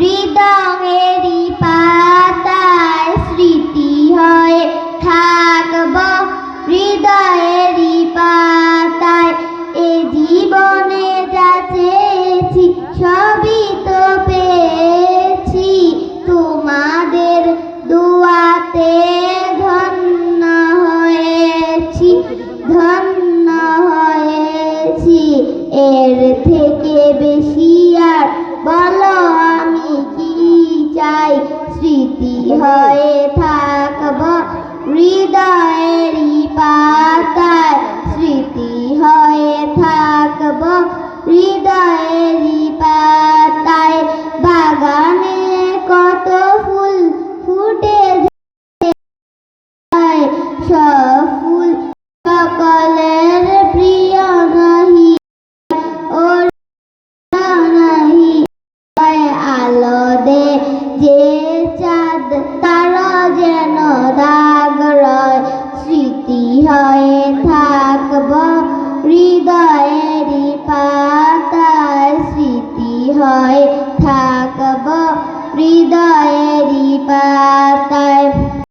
হৃদয়েরই পাতায় স্মৃতি হয়ে থাকব হৃদয়েরই পাতায়। এ জীবনে যা চেয়েছি সবই তো পেয়েছি, তোমাদের দুয়াতে ধন্য হয়েছি, ধন্য হয়েছি। এর থেকে বেশি আর বলো আমি কি চাই, স্মৃতি হয়ে থাকব হৃদয়েরই পাতায়।